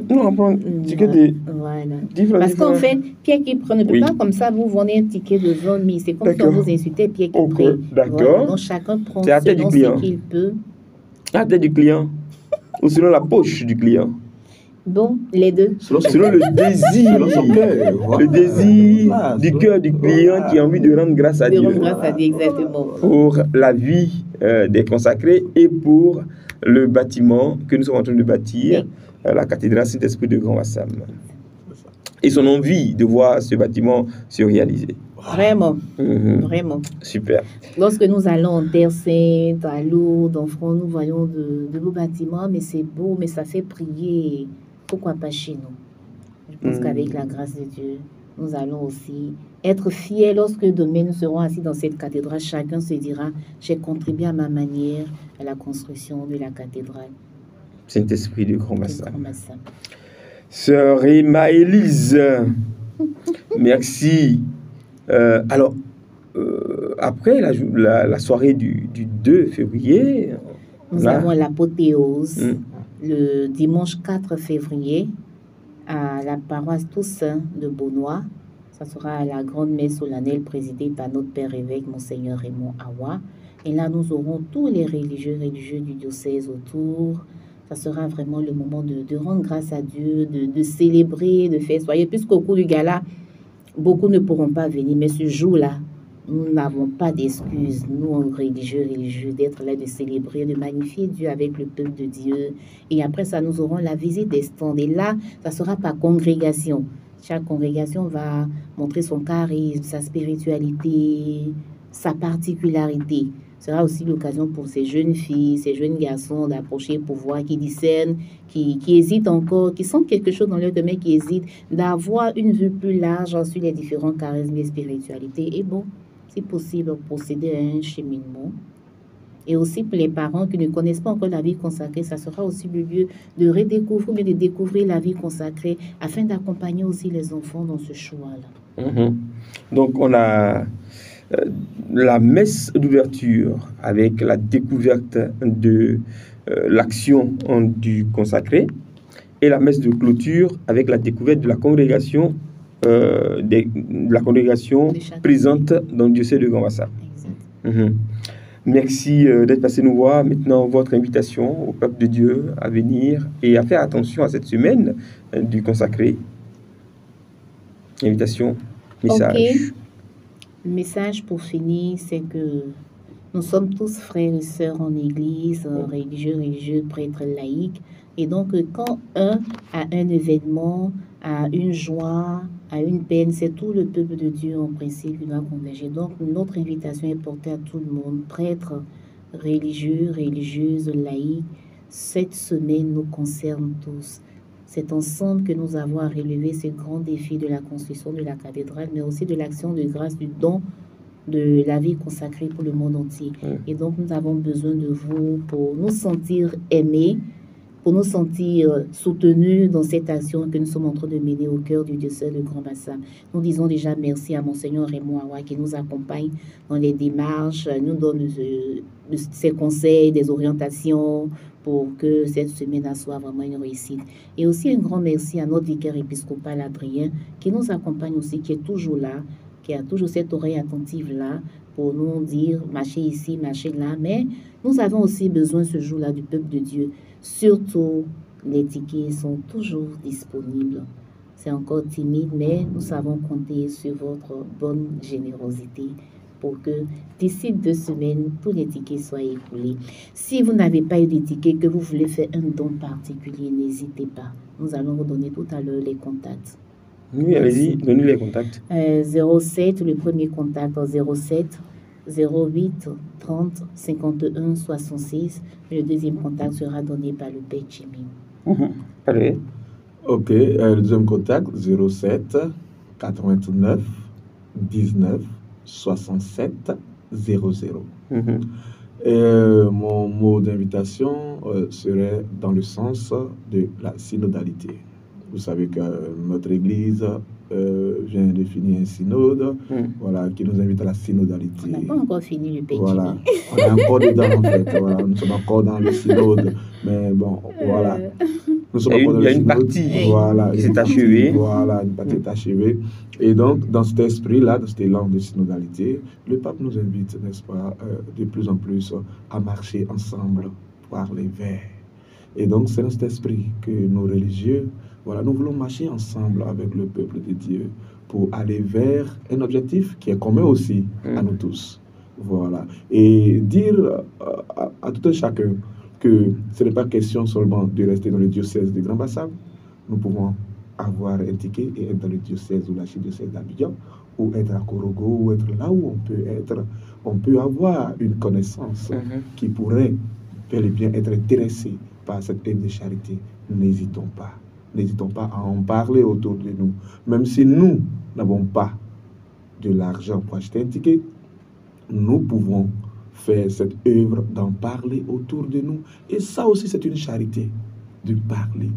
Non, on prend un ticket de Voilà. différents. Parce qu'en fait, Pierre qui prend ne peut Oui. pas comme ça vous vendre un ticket de 20 000. C'est comme si on D'accord. vous insultait Pierre qui Ok, prend. d'accord. Voilà. Donc chacun prend C'est à la tête du selon client. ce qu'il peut. À la tête du client ou selon la poche du client. Bon, les deux. Selon le désir, Selon son cœur, voilà. le désir Voilà, du selon- cœur du client voilà. qui a envie de rendre grâce à De Dieu rendre grâce à Dieu, exactement. pour la vie des consacrés et pour le bâtiment que nous sommes en train de bâtir, la cathédrale Saint-Esprit de Grand Bassam. Ils ont envie de voir ce bâtiment se réaliser. Vraiment, Mhm. vraiment. Super. Lorsque nous allons en Terre Sainte, à Lourdes, en France, nous voyons de beaux bâtiments, mais c'est beau, mais ça fait prier. Pourquoi pas chez nous? Je pense qu'avec la grâce de Dieu, nous allons aussi être fiers lorsque demain nous serons assis dans cette cathédrale. Chacun se dira, j'ai contribué à ma manière à la construction de la cathédrale. Saint-Esprit de Grand de Bassam. Grand Bassam. Sœur Emma Élise, merci. Alors, après la soirée du 2 février, Nous là, avons l'apothéose Mm. le dimanche 4 février à la paroisse Toussaint de Beaunois. Ça sera à la grande messe solennelle présidée par notre père évêque, Monseigneur Raymond Awa. Et là, nous aurons tous les religieux du diocèse autour. Ça sera vraiment le moment de rendre grâce à Dieu, de célébrer, de faire soirée. Puisqu'au cours du gala, beaucoup ne pourront pas venir, mais ce jour-là, nous n'avons pas d'excuses, nous, religieux, d'être là, de célébrer, de magnifier Dieu avec le peuple de Dieu. Et après ça, nous aurons la visite des stands. Et là, ça sera par congrégation. Chaque congrégation va montrer son charisme, sa spiritualité, sa particularité. Ce sera aussi l'occasion pour ces jeunes filles, ces jeunes garçons d'approcher pour voir, qui discernent, qui hésitent encore, qui sentent quelque chose dans leur domaine, qui hésitent, d'avoir une vue plus large sur les différents charismes et spiritualités. Et bon, si possible, procéder à un cheminement. Et aussi pour les parents qui ne connaissent pas encore la vie consacrée, ça sera aussi le lieu de redécouvrir, mais de découvrir la vie consacrée afin d'accompagner aussi les enfants dans ce choix-là. Mhm. Donc, on a la messe d'ouverture avec la découverte de l'action du consacré et la messe de clôture avec la découverte de la congrégation, présente dans le diocèse de Grand Bassam. Mhm. Merci d'être passé nous voir. Maintenant, votre invitation au peuple de Dieu à venir et à faire attention à cette semaine du consacré. Invitation, message. Ok. Le message pour finir, c'est que nous sommes tous frères et sœurs en église, religieux, prêtres, laïcs. Et donc, quand un a un événement, a une joie, a une peine, c'est tout le peuple de Dieu en principe qui doit converger. Donc, notre invitation est portée à tout le monde, prêtres, religieux, religieuses, laïcs. Cette semaine nous concerne tous. C'est ensemble que nous avons à relever ce grand défi de la construction de la cathédrale, mais aussi de l'action de grâce, du don de la vie consacrée pour le monde entier. Et donc, nous avons besoin de vous pour nous sentir aimés, pour nous sentir soutenus dans cette action que nous sommes en train de mener au cœur du diocèse de Grand Bassam. Nous disons déjà merci à Monseigneur Raymond Awa qui nous accompagne dans les démarches, nous donne ses conseils, des orientations pour que cette semaine soit vraiment une réussite. Et aussi un grand merci à notre vicaire épiscopal Adrien qui nous accompagne aussi, qui est toujours là, qui a toujours cette oreille attentive-là pour nous dire marchez ici, marchez là. Mais nous avons aussi besoin ce jour-là du peuple de Dieu. Surtout, les tickets sont toujours disponibles. C'est encore timide, mais nous savons compter sur votre bonne générosité pour que d'ici 2 semaines, tous les tickets soient écoulés. Si vous n'avez pas eu de tickets, que vous voulez faire un don particulier, n'hésitez pas. Nous allons vous donner tout à l'heure les contacts. Oui, allez-y, donnez les contacts. 07, le premier contact, 07 08 30 51 66. Le deuxième contact sera donné par le Père Jimmy. Allez. Ok, le deuxième contact, 07 89 19 67 00. Et mon mot d'invitation serait dans le sens de la synodalité. Vous savez que notre Église vient de finir un synode, voilà, qui nous invite à la synodalité. On n'a pas encore fini le pays. Voilà, on est encore dedans en fait. Voilà, nous sommes encore dans le synode, mais bon, voilà. Nous sommes encore dans le synode. Une partie voilà, qui s'est achevée. Voilà, une partie est achevée. Et donc, dans cet esprit-là, dans cet élan de synodalité, le pape nous invite, n'est-ce pas, de plus en plus à marcher ensemble par les vers. Et donc, c'est dans cet esprit que nos religieux, voilà, nous voulons marcher ensemble avec le peuple de Dieu pour aller vers un objectif qui est commun aussi à nous tous. Voilà. Et dire à tout un chacun que ce n'est pas question seulement de rester dans le diocèse de Grand Bassam. Nous pouvons avoir un ticket et être dans le diocèse ou l'archidiocèse d'Abidjan, ou être à Korogo, ou être là où on peut être. On peut avoir une connaissance qui pourrait bel et bien être intéressée par cette œuvre de charité. N'hésitons pas. N'hésitons pas à en parler autour de nous. Même si nous n'avons pas de l'argent pour acheter un ticket, nous pouvons faire cette œuvre d'en parler autour de nous. Et ça aussi, c'est une charité, de parler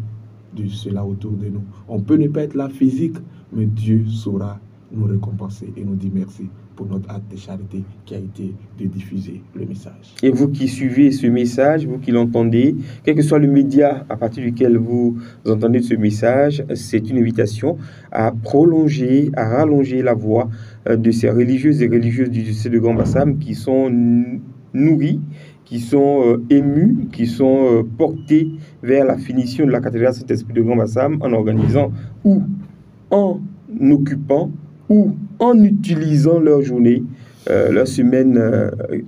de cela autour de nous. On peut ne pas être là physique, mais Dieu saura nous récompenser et nous dire merci pour notre acte de charité qui a été de diffuser le message. Et vous qui suivez ce message, vous qui l'entendez, quel que soit le média à partir duquel vous entendez ce message, c'est une invitation à prolonger, à rallonger la voix de ces religieuses et religieuses du diocèse de Grand Bassam qui sont nourries, qui sont émus, qui sont portés vers la finition de la cathédrale Saint-Esprit de Grand Bassam en organisant ou en occupant ou en utilisant leur journée, leur semaine,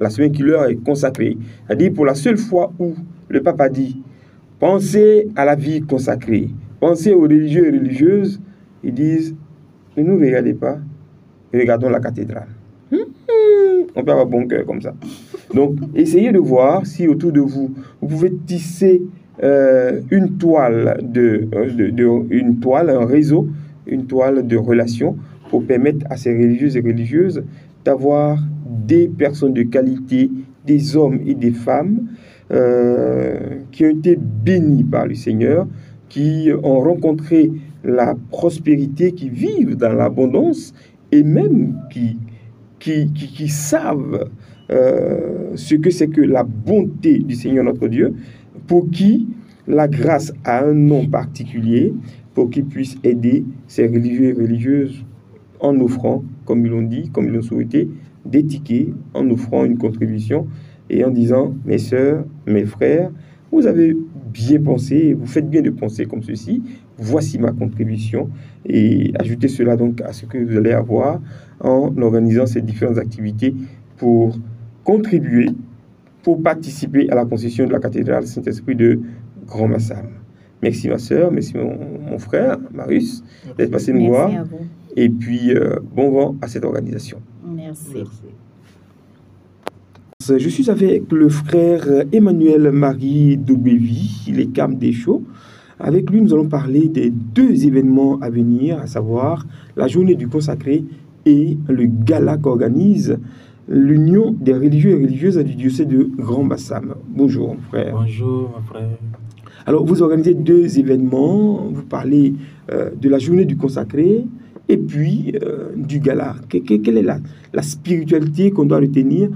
la semaine qui leur est consacrée. C'est-à-dire pour la seule fois où le pape a dit « Pensez à la vie consacrée, pensez aux religieux et religieuses », ils disent « Ne nous regardez pas, regardons la cathédrale. » On peut avoir bon cœur comme ça. Donc, essayez de voir si autour de vous, vous pouvez tisser une toile, un réseau, une toile de relations pour permettre à ces religieux et religieuses d'avoir des personnes de qualité, des hommes et des femmes qui ont été bénis par le Seigneur, qui ont rencontré la prospérité, qui vivent dans l'abondance et même qui savent ce que c'est que la bonté du Seigneur notre Dieu, pour qui la grâce a un nom particulier, pour qu'ils puissent aider ces religieux et religieuses en offrant, comme ils l'ont dit, comme ils l'ont souhaité, des tickets, en offrant une contribution et en disant « Mes sœurs, mes frères, vous avez bien pensé, vous faites bien de penser comme ceci, voici ma contribution. » Et ajoutez cela donc à ce que vous allez avoir en organisant ces différentes activités pour contribuer, pour participer à la construction de la cathédrale Saint-Esprit de Grand Bassam. Merci ma sœur, merci mon frère, Marius, d'être passé nous voir. À vous. Et puis, bon vent à cette organisation. Merci. Je suis avec le frère Emmanuel-Marie Dobévi, il est Cam des Chaux. Avec lui, nous allons parler des deux événements à venir, à savoir la journée du consacré et le gala qu'organise l'Union des religieux et religieuses du diocèse de Grand Bassam. Bonjour, mon frère. Bonjour, mon frère. Alors, vous organisez deux événements. Vous parlez de la journée du consacré et puis du gala. Quelle est la spiritualité qu'on doit retenir?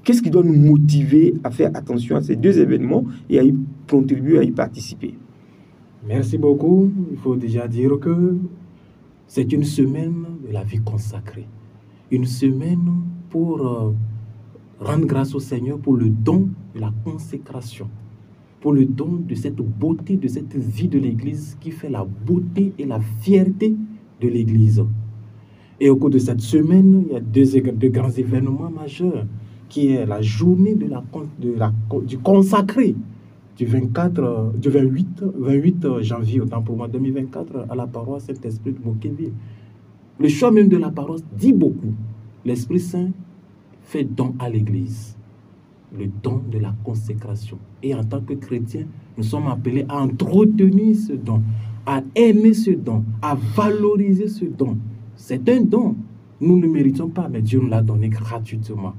Qu'est-ce qui doit nous motiver à faire attention à ces deux événements et à y contribuer, à y participer? Merci beaucoup. Il faut déjà dire que c'est une semaine de la vie consacrée. Une semaine pour rendre grâce au Seigneur pour le don de la consécration, pour le don de cette beauté, de cette vie de l'Église qui fait la beauté et la fierté de l'Église. Et au cours de cette semaine, il y a deux grands événements majeurs, qui est la journée du consacré du 28 janvier, autant pour moi, 2024, à la paroisse Saint-Esprit de Bouqueville. Le choix même de la paroisse dit beaucoup. L'Esprit Saint fait don à l'Église, le don de la consécration. Et en tant que chrétiens, nous sommes appelés à entretenir ce don, à aimer ce don, à valoriser ce don. C'est un don. Nous ne le méritons pas, mais Dieu nous l'a donné gratuitement.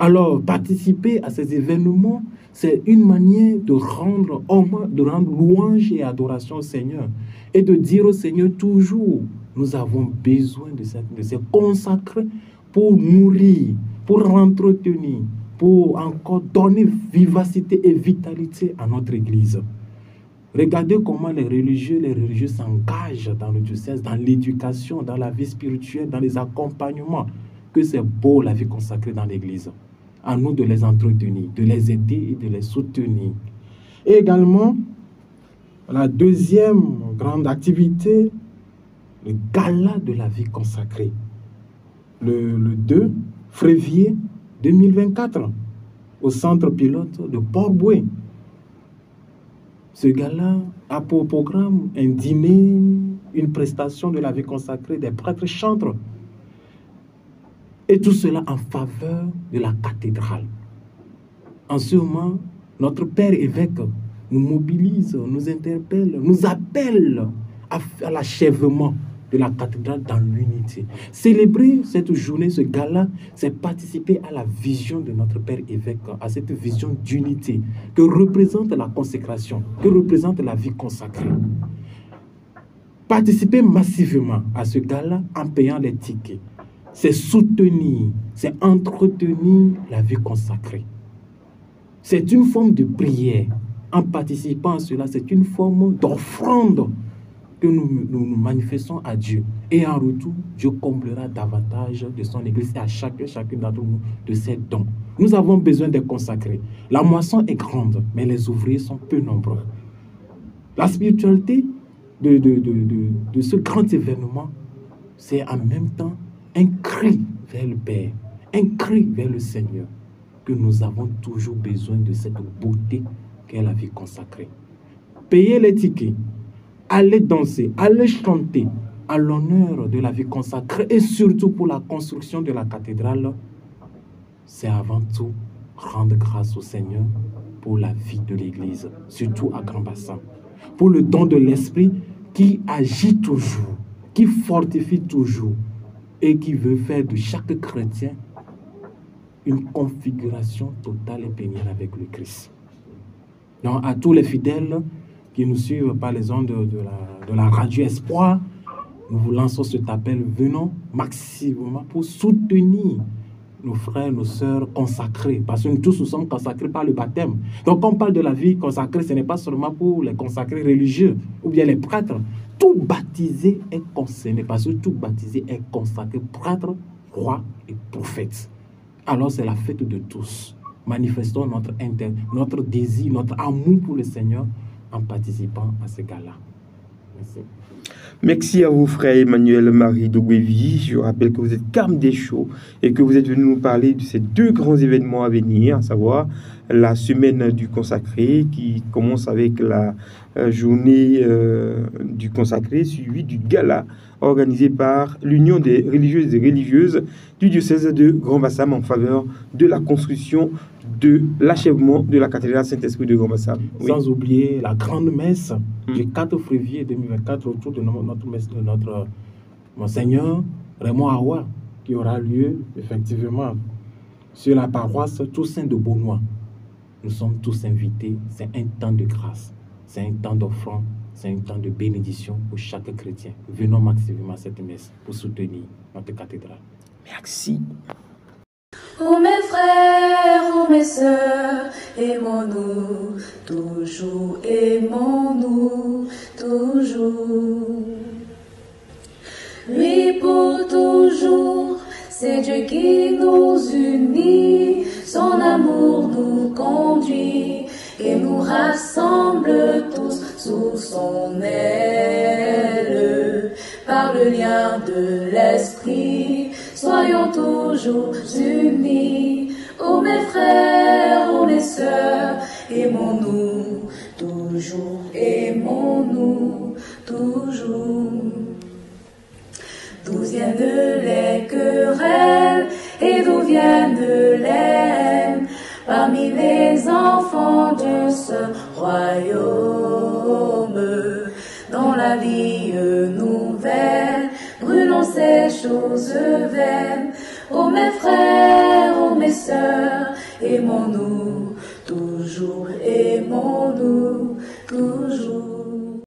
Alors, participer à ces événements, c'est une manière de rendre louange et adoration au Seigneur et de dire au Seigneur toujours, nous avons besoin de se consacrer pour nourrir, pour entretenir, pour encore donner vivacité et vitalité à notre Église. Regardez comment les religieux s'engagent dans le diocèse, dans l'éducation, dans la vie spirituelle, dans les accompagnements, que c'est beau la vie consacrée dans l'Église. À nous de les entretenir, de les aider et de les soutenir. Et également, la deuxième grande activité, le gala de la vie consacrée. Le 2 février 2024, au centre pilote de Port-Bouët. Ce gala a pour programme un dîner, une prestation de la vie consacrée, des prêtres chantres. Et tout cela en faveur de la cathédrale. En ce moment, notre Père évêque nous mobilise, nous interpelle, nous appelle à l'achèvement de la cathédrale dans l'unité. Célébrer cette journée, ce gala, c'est participer à la vision de notre Père évêque, à cette vision d'unité que représente la consécration, que représente la vie consacrée. Participer massivement à ce gala en payant les tickets, c'est soutenir, c'est entretenir la vie consacrée. C'est une forme de prière. En participant à cela, c'est une forme d'offrande que nous manifestons à Dieu. Et en retour, Dieu comblera davantage de son Église et à chacun d'entre nous de ses dons. Nous avons besoin de consacrer. La moisson est grande, mais les ouvriers sont peu nombreux. La spiritualité de ce grand événement, c'est en même temps un cri vers le Père, un cri vers le Seigneur, que nous avons toujours besoin de cette beauté qu'est la vie consacrée. Payez les tickets, allez danser, allez chanter à l'honneur de la vie consacrée et surtout pour la construction de la cathédrale, c'est avant tout rendre grâce au Seigneur pour la vie de l'Église, surtout à Grand Bassin, pour le don de l'Esprit qui agit toujours, qui fortifie toujours et qui veut faire de chaque chrétien une configuration totale et pénible avec le Christ. Donc, à tous les fidèles qui nous suivent par les ondes de la radio Espoir, nous vous lançons cet appel, venons massivement pour soutenir nos frères, nos sœurs consacrés, parce que nous tous nous sommes consacrés par le baptême. Donc, quand on parle de la vie consacrée, ce n'est pas seulement pour les consacrés religieux ou bien les prêtres. Tout baptisé est concerné, parce que tout baptisé est consacré prêtre, roi et prophète. Alors, c'est la fête de tous. Manifestons notre désir, notre amour pour le Seigneur en participant à ce gala. Merci. Merci à vous, frère Emmanuel-Marie Dogbevi. Je rappelle que vous êtes Carme des Chaux et que vous êtes venu nous parler de ces deux grands événements à venir, à savoir la semaine du consacré qui commence avec la journée du consacré suivie du gala organisé par l'Union des religieuses et religieuses du diocèse de Grand Bassam en faveur de la construction de l'achèvement de la cathédrale Saint-Esprit de Grand Bassam. Oui. Sans oublier la grande messe du 4 février 2024 autour de notre messe de notre Monseigneur Raymond Awa qui aura lieu effectivement sur la paroisse Toussaint de Beaunois. Nous sommes tous invités. C'est un temps de grâce, c'est un temps d'offrande, c'est un temps de bénédiction pour chaque chrétien. Venons massivement à cette messe pour soutenir notre cathédrale. Merci. Oh mes frères, oh mes sœurs, aimons-nous, toujours aimons-nous, toujours. Lui pour toujours, c'est Dieu qui nous unit, son amour nous conduit et nous rassemble tous sous son aile. Par le lien de l'esprit, soyons toujours unis. Oh mes frères, oh mes sœurs, aimons-nous, toujours aimons-nous, toujours. D'où viennent les querelles et d'où viennent les haines parmi les enfants de ce royaume? Dans la vie nouvelle, brûlons ces choses vaines. Oh mes frères, oh mes sœurs, aimons-nous, toujours aimons-nous, toujours.